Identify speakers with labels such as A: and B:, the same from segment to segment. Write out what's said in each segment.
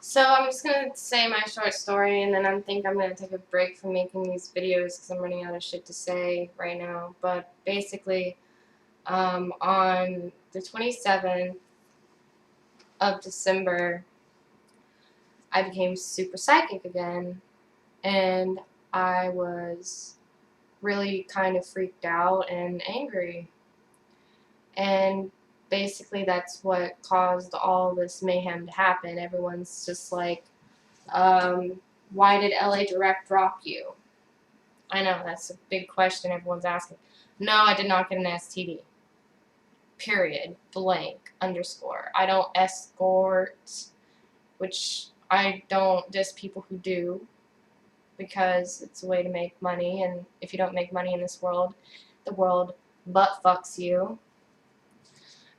A: So I'm just going to say my short story, and then I think I'm going to take a break from making these videos because I'm running out of shit to say right now. But basically, on the 27th of December, I became super psychic again, and I was really kind of freaked out and angry. And basically, that's what caused all this mayhem to happen. Everyone's just like, why did LA Direct drop you? I know, that's a big question everyone's asking. No, I did not get an STD. Period. Blank. Underscore. I don't escort, which I don't diss people who do, because it's a way to make money, and if you don't make money in this world, the world butt fucks you.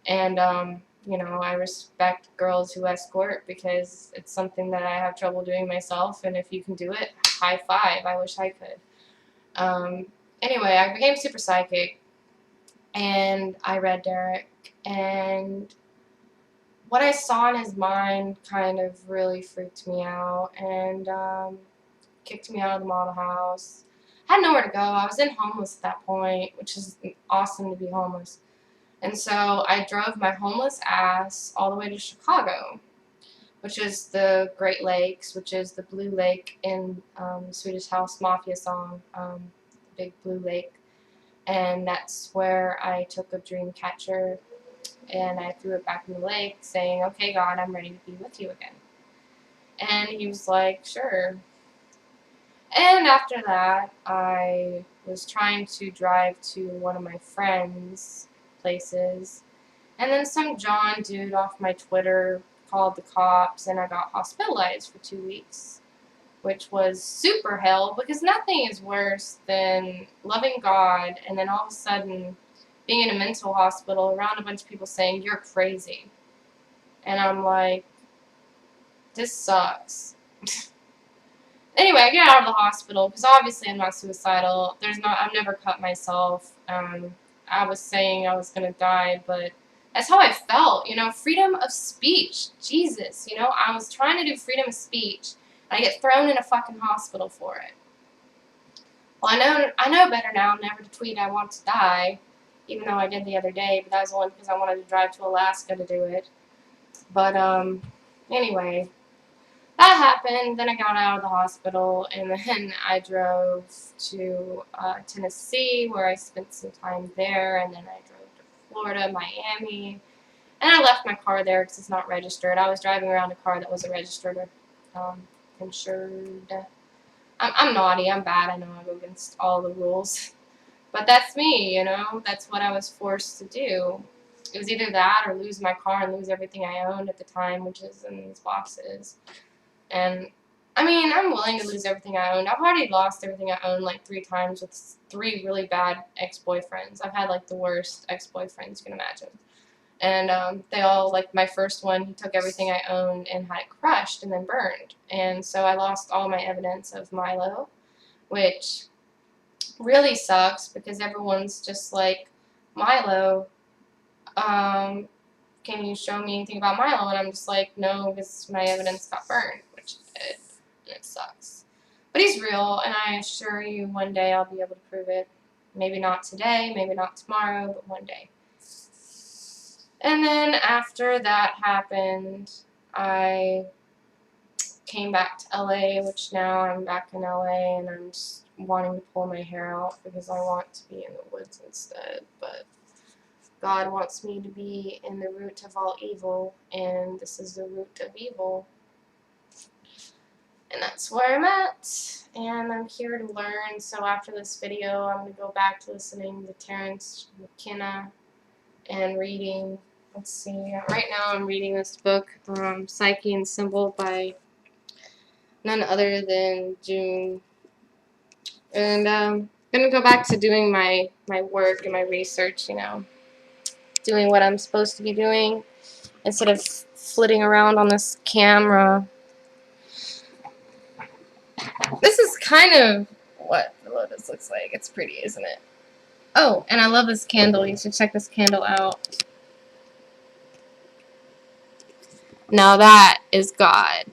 A: And, I respect girls who escort because it's something that I have trouble doing myself, and if you can do it, high five. I wish I could. Um, anyway, I became super psychic, and I read Derek, and what I saw in his mind kind of really freaked me out, and kicked me out of the model house. I had nowhere to go. I was in homeless at that point, which is awesome to be homeless. And so I drove my homeless ass all the way to Chicago, which is the Great Lakes, which is the Blue Lake in Swedish House Mafia song, Big Blue Lake. And that's where I took a dream catcher and I threw it back in the lake saying, okay, God, I'm ready to be with you again. And he was like, sure. And after that, I was trying to drive to one of my friends' places. And then some John dude off my Twitter called the cops, and I got hospitalized for 2 weeks, which was super hell because nothing is worse than loving God and then all of a sudden being in a mental hospital around a bunch of people saying, you're crazy. And I'm like, this sucks. Anyway, I get out of the hospital because obviously I'm not suicidal. I've never cut myself. I was saying I was gonna die, but that's how I felt. Freedom of speech. Jesus, I was trying to do freedom of speech, and I get thrown in a fucking hospital for it. Well, I know better now never to tweet I want to die, even though I did the other day, but that was only because I wanted to drive to Alaska to do it. But anyway, that happened. Then I got out of the hospital, and then I drove to Tennessee, where I spent some time there, and then I drove to Florida, Miami, and I left my car there because it's not registered. I was driving around a car that wasn't registered or insured. I'm naughty. I'm bad. I know I go against all the rules, but that's me. That's what I was forced to do. It was either that or lose my car and lose everything I owned at the time, which is in these boxes. And I mean, I'm willing to lose everything I owned. I've already lost everything I owned like 3 times with 3 really bad ex-boyfriends. I've had like the worst ex-boyfriends you can imagine. And they all, like my first one, he took everything I owned and had it crushed and then burned. And so I lost all my evidence of Milo, which really sucks because everyone's just like, Milo, can you show me anything about Milo? And I'm just like, no, because my evidence got burned, which it did, and it sucks. But he's real, and I assure you one day I'll be able to prove it. Maybe not today, maybe not tomorrow, but one day. And then after that happened, I came back to LA, which now I'm back in LA, and I'm just wanting to pull my hair out because I want to be in the woods instead, but God wants me to be in the root of all evil, and this is the root of evil. And that's where I'm at, and I'm here to learn. So after this video, I'm going to go back to listening to Terrence McKenna and reading. Let's see. Right now I'm reading this book, Psyche and Symbol by none other than June. And I'm going to go back to doing my work and my research, doing what I'm supposed to be doing instead of flitting around on this camera. This is kind of what the lotus looks like. It's pretty, isn't it? Oh, and I love this candle. You should check this candle out. Now that is God.